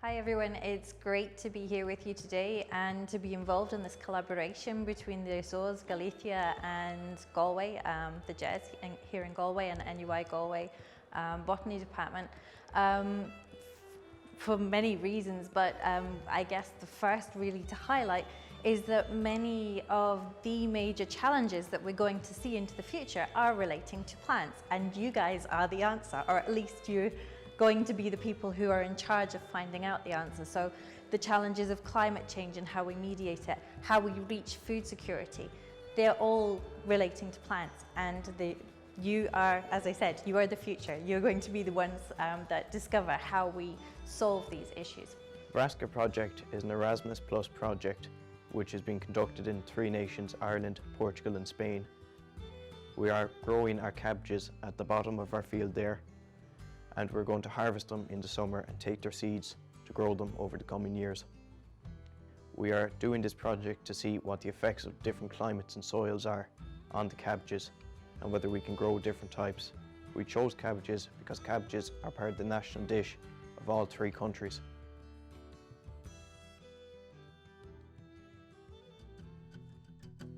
Hi everyone, it's great to be here with you today and to be involved in this collaboration between the Azores, Galicia and Galway, the JES here in Galway and NUI Galway Botany Department. For many reasons, but I guess the first really to highlight is that many of the major challenges that we're going to see into the future are relating to plants, and you guys are the answer, or at least you're going to be the people who are in charge of finding out the answer. So the challenges of climate change and how we mediate it, how we reach food security, they're all relating to plants, and you are, as I said, you are the future. You're going to be the ones that discover how we solve these issues. Brassica project is an Erasmus Plus project which is being conducted in 3 nations, Ireland, Portugal and Spain. We are growing our cabbages at the bottom of our field there, and we're going to harvest them in the summer and take their seeds to grow them over the coming years. We are doing this project to see what the effects of different climates and soils are on the cabbages and whether we can grow different types. We chose cabbages because cabbages are part of the national dish of all 3 countries.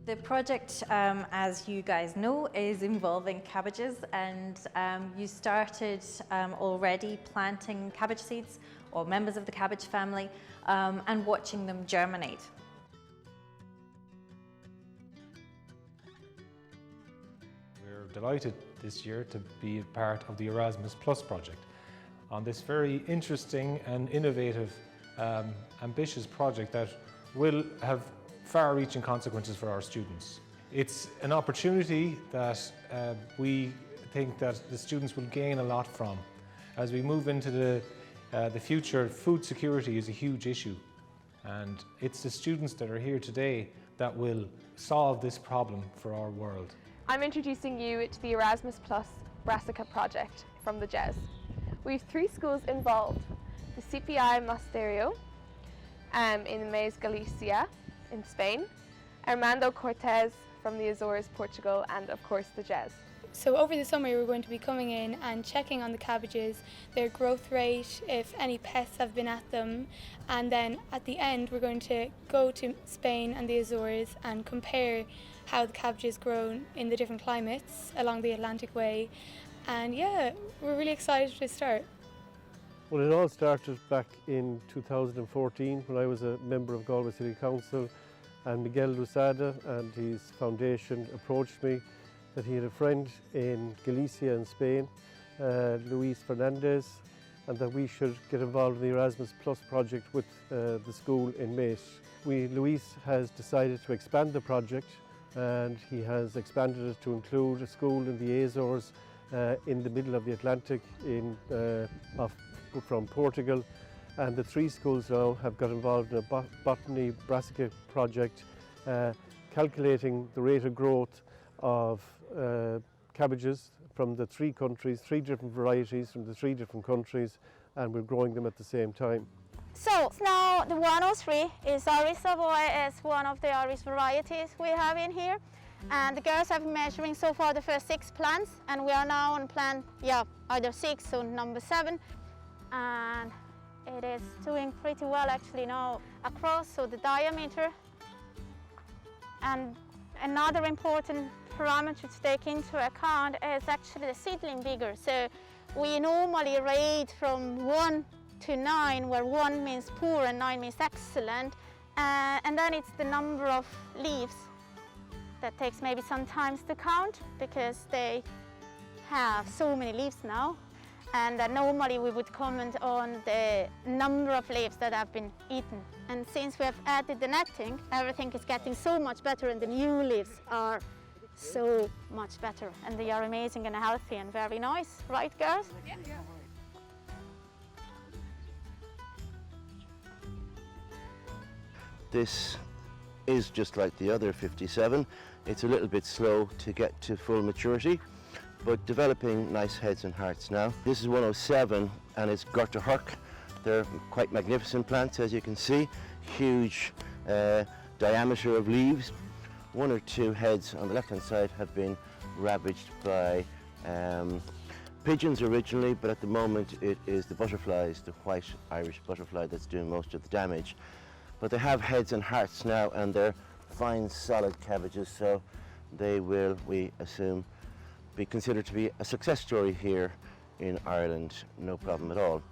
The project, as you guys know, is involving cabbages, and you started already planting cabbage seeds, or members of the cabbage family, and watching them germinate. We're delighted this year to be a part of the Erasmus Plus project on this very interesting and innovative, ambitious project that will have far-reaching consequences for our students. It's an opportunity that we think that the students will gain a lot from. As we move into the future, food security is a huge issue, and it's the students that are here today that will solve this problem for our world. I'm introducing you to the Erasmus Plus Brassica project from the JES. We have 3 schools involved: the CPI Mosterio in Maes, Galicia in Spain, Armando Cortez from the Azores, Portugal, and of course the JES. So over the summer we're going to be coming in and checking on the cabbages, their growth rate, if any pests have been at them, and then at the end we're going to go to Spain and the Azores and compare how the cabbages grow in the different climates along the Atlantic Way. And yeah, we're really excited to start. Well, it all started back in 2014 when I was a member of Galway City Council, and Miguel Lusada and his foundation approached me that he had a friend in Galicia and Spain, Luis Fernandez, and that we should get involved in the Erasmus Plus project with the school in Maes. Luis has decided to expand the project, and he has expanded it to include a school in the Azores in the middle of the Atlantic from Portugal, and the 3 schools now have got involved in a botany brassica project, calculating the rate of growth of cabbages from the 3 countries, 3 different varieties from the 3 different countries, and we're growing them at the same time. So now the 103 is Iris Savoy, is one of the Iris varieties we have in here. And the girls have been measuring so far the first 6 plants, and we are now on plant, either 6 or number 7. And it is doing pretty well actually now across, so the diameter. And another important parameter to take into account is actually the seedling vigor. So we normally rate from 1 to 9, where 1 means poor and 9 means excellent. And then it's the number of leaves. That takes maybe some time to count because they have so many leaves now. And normally we would comment on the number of leaves that have been eaten. And since we have added the netting, everything is getting so much better, and the new leaves are so much better. And they are amazing and healthy and very nice, right girls? Yeah. This is just like the other 57. It's a little bit slow to get to full maturity, but developing nice heads and hearts now. This is 107 and it's Gorta Herc. They're quite magnificent plants, as you can see. Huge diameter of leaves. 1 or 2 heads on the left hand side have been ravaged by pigeons originally, but at the moment it is the butterflies, the white Irish butterfly, that's doing most of the damage. But they have heads and hearts now, and they're fine solid cabbages, so they will, we assume, be considered to be a success story here in Ireland, no problem at all.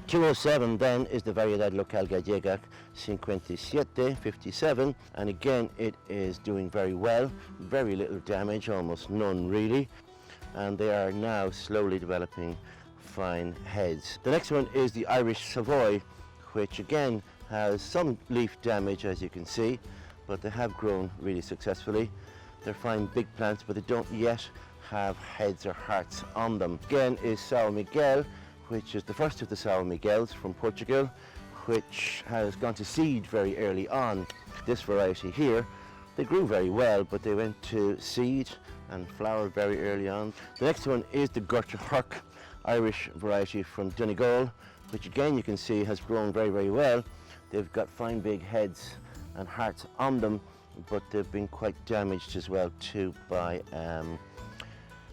207 then is the Variedad Local Gallega 57, and again it is doing very well, very little damage, almost none really, and they are now slowly developing fine heads. The next one is the Irish Savoy, which again has some leaf damage, as you can see, but they have grown really successfully. They're fine big plants, but they don't yet have heads or hearts on them. Again is São Miguel, which is the first of the São Miguels from Portugal, which has gone to seed very early on. This variety here, they grew very well, but they went to seed and flowered very early on. The next one is the Gorta Herc Irish variety from Donegal, which again you can see has grown very, very well. They've got fine big heads and hearts on them, but they've been quite damaged as well too by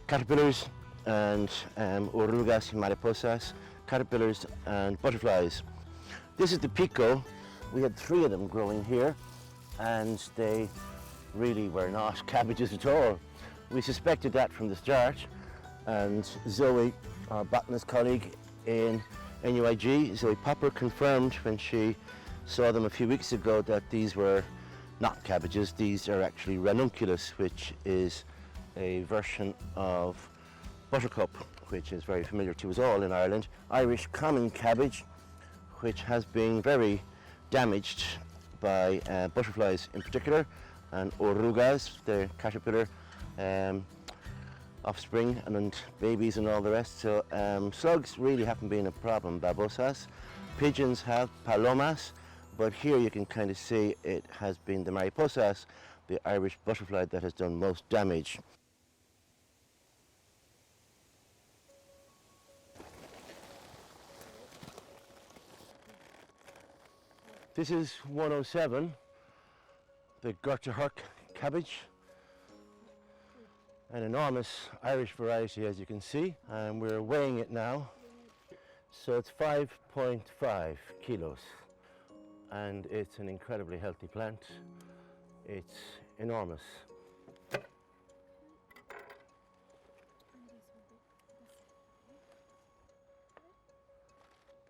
caterpillars and orugas, mariposas, caterpillars and butterflies. This is the pico. We had 3 of them growing here, and they really were not cabbages at all. We suspected that from the start, and Zoe, our botanist colleague in NUIG, Zoe Popper, confirmed when she saw them a few weeks ago that these were not cabbages. These are actually ranunculus, which is a version of buttercup, which is very familiar to us all in Ireland. Irish common cabbage, which has been very damaged by butterflies in particular, and orugas, the caterpillar offspring and babies and all the rest. So slugs really haven't been a problem. Babosas, pigeons have palomas, but here you can kind of see it has been the mariposas, the Irish butterfly, that has done most damage. This is 107, the Gorta Herc cabbage, an enormous Irish variety, as you can see, and we're weighing it now. So it's 5.5 kilos, and it's an incredibly healthy plant. It's enormous.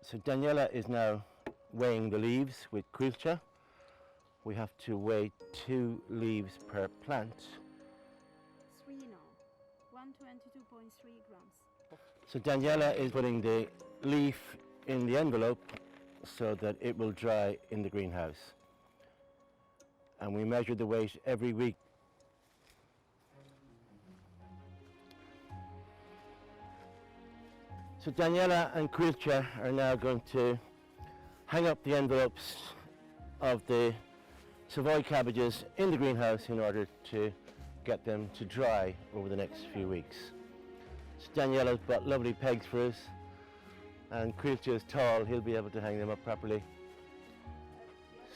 So Daniela is now weighing the leaves with quilcha. We have to weigh 2 leaves per plant. 3 now, 122.3 grams. So Daniela is putting the leaf in the envelope so that it will dry in the greenhouse. And we measure the weight every week. So Daniela and Quilcha are now going to hang up the envelopes of the Savoy cabbages in the greenhouse in order to get them to dry over the next few weeks. So Daniela's got lovely pegs for us, and Quilcha is tall, he'll be able to hang them up properly.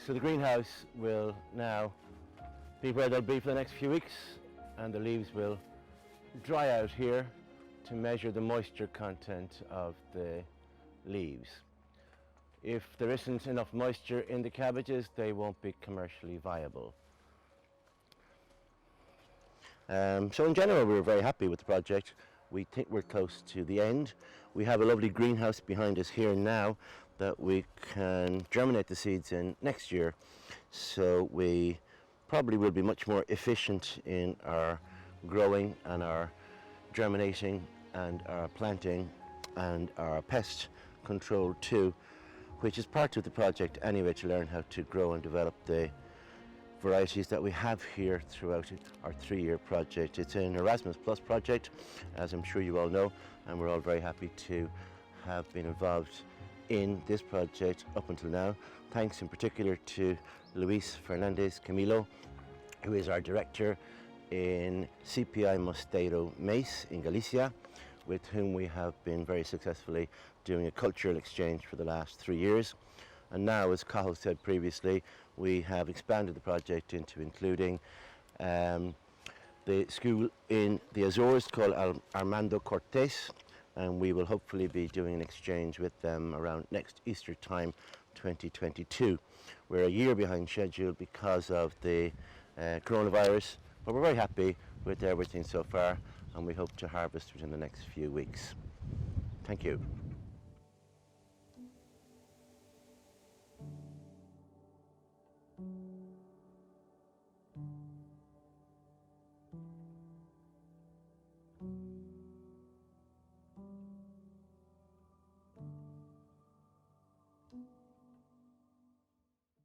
So the greenhouse will now be where they'll be for the next few weeks, and the leaves will dry out here to measure the moisture content of the leaves. If there isn't enough moisture in the cabbages, they won't be commercially viable. So in general, we're very happy with the project. We think we're close to the end. We have a lovely greenhouse behind us here now that we can germinate the seeds in next year. So we probably will be much more efficient in our growing and our germinating and our planting and our pest control too, which is part of the project anyway, to learn how to grow and develop the varieties that we have here throughout our 3-year project. It's an Erasmus Plus project, as I'm sure you all know, and we're all very happy to have been involved in this project up until now. Thanks in particular to Luis Fernandez Camilo, who is our director in CPI Mosteiro Maiz in Galicia, with whom we have been very successfully doing a cultural exchange for the last 3 years. And now, as Cathal said previously, we have expanded the project into including the school in the Azores called Armando Cortés, and we will hopefully be doing an exchange with them around next Easter time 2022. We're a year behind schedule because of the coronavirus, but we're very happy with everything so far, and we hope to harvest within the next few weeks. Thank you.